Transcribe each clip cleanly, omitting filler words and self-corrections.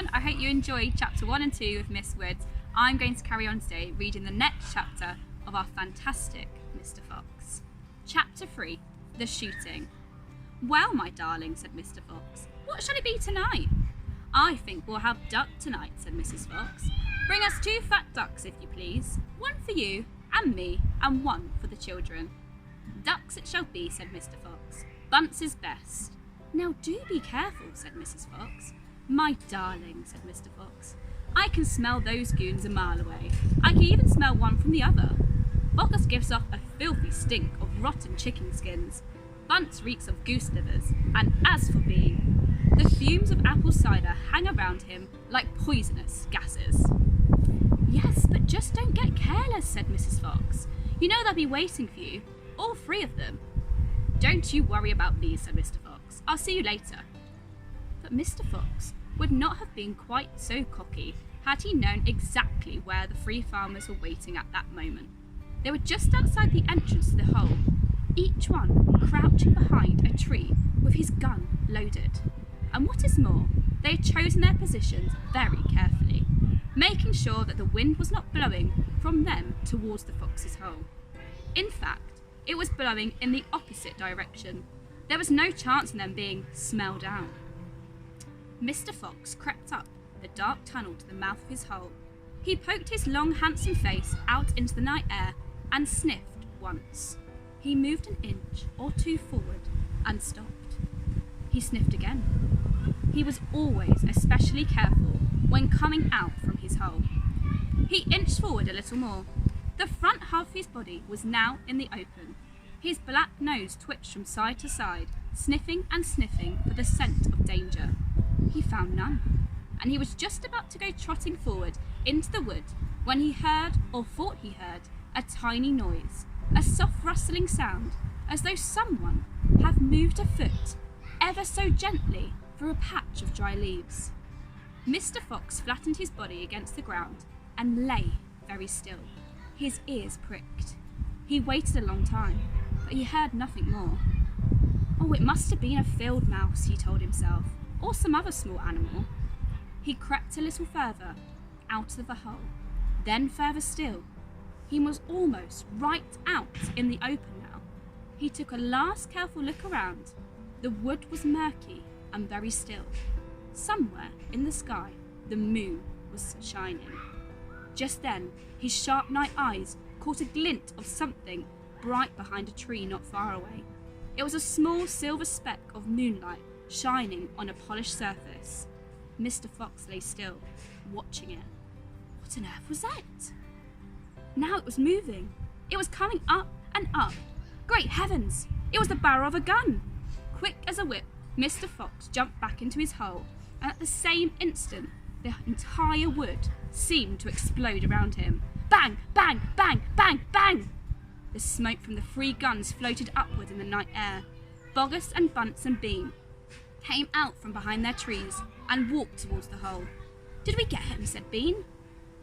everyone, I hope you enjoyed chapter 1 and 2 of Miss Woods. I'm going to carry on today reading the next chapter of our fantastic Mr. Fox. Chapter 3, The Shooting. Well, my darling, said Mr. Fox, what shall it be tonight? I think we'll have duck tonight, said Mrs. Fox. Bring us 2 fat ducks, if you please. 1 for you and me, and 1 for the children. Ducks it shall be, said Mr. Fox. Bunce is best. Now do be careful, said Mrs. Fox. My darling, said Mr. Fox, I can smell those goons a mile away. I can even smell one from the other. Bogus gives off a filthy stink of rotten chicken skins. Bunce reeks of goose livers, and as for Bean, the fumes of apple cider hang around him like poisonous gases. Yes, but just don't get careless, said Mrs. Fox. You know they'll be waiting for you, all 3 of them. Don't you worry about these, said Mr. Fox. I'll see you later. But Mr. Fox would not have been quite so cocky had he known exactly where the 3 farmers were waiting at that moment. They were just outside the entrance to the hole, each one crouching behind a tree with his gun loaded. And what is more, they had chosen their positions very carefully, making sure that the wind was not blowing from them towards the fox's hole. In fact, it was blowing in the opposite direction. There was no chance of them being smelled out. Mr. Fox crept up the dark tunnel to the mouth of his hole. He poked his long, handsome face out into the night air and sniffed once. He moved an inch or 2 forward and stopped. He sniffed again. He was always especially careful when coming out from his hole. He inched forward a little more. The front half of his body was now in the open. His black nose twitched from side to side, sniffing and sniffing for the scent of danger. He found none, and he was just about to go trotting forward into the wood when he heard, or thought he heard, a tiny noise, a soft rustling sound, as though someone had moved a foot ever so gently through a patch of dry leaves. Mr. Fox flattened his body against the ground and lay very still, his ears pricked. He waited a long time, but he heard nothing more. Oh, it must have been a field mouse, he told himself, or some other small animal. He crept a little further, out of the hole, then further still. He was almost right out in the open now. He took a last careful look around. The wood was murky and very still. Somewhere in the sky, the moon was shining. Just then, his sharp night eyes caught a glint of something bright behind a tree not far away. It was a small silver speck of moonlight shining on a polished surface. Mr. Fox lay still, watching it. What on earth was that? Now it was moving. It was coming up and up. Great heavens! It was the barrel of a gun! Quick as a whip, Mr. Fox jumped back into his hole, and at the same instant, the entire wood seemed to explode around him. Bang! Bang! Bang! Bang! Bang! The smoke from the 3 guns floated upward in the night air. Bogus and Bunce and Bean came out from behind their trees and walked towards the hole. Did we get him? Said Bean.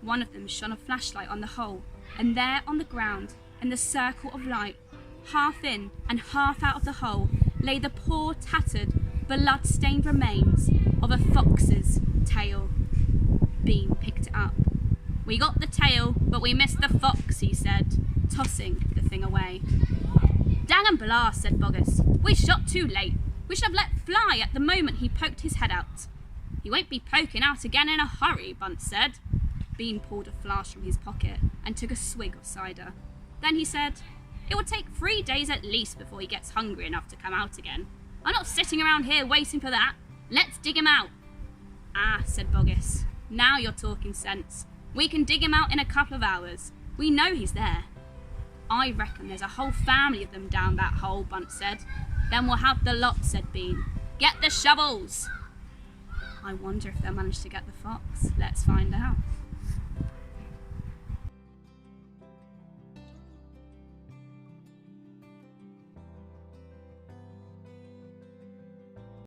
One of them shone a flashlight on the hole, and there on the ground, in the circle of light, half in and half out of the hole, lay the poor, tattered, blood-stained remains of a fox's tail. Bean picked it up. We got the tail, but we missed the fox, he said, tossing the thing away. Dang and blast, said Bogus. We shot too late. We should have let fly at the moment he poked his head out. He won't be poking out again in a hurry, Bunce said. Bean pulled a flask from his pocket and took a swig of cider. Then he said, it will take 3 days at least before he gets hungry enough to come out again. I'm not sitting around here waiting for that. Let's dig him out. Ah, said Bogus. Now you're talking sense. We can dig him out in a couple of hours. We know he's there. I reckon there's a whole family of them down that hole, Bunce said. Then we'll have the lot, said Bean. Get the shovels! I wonder if they'll manage to get the fox. Let's find out.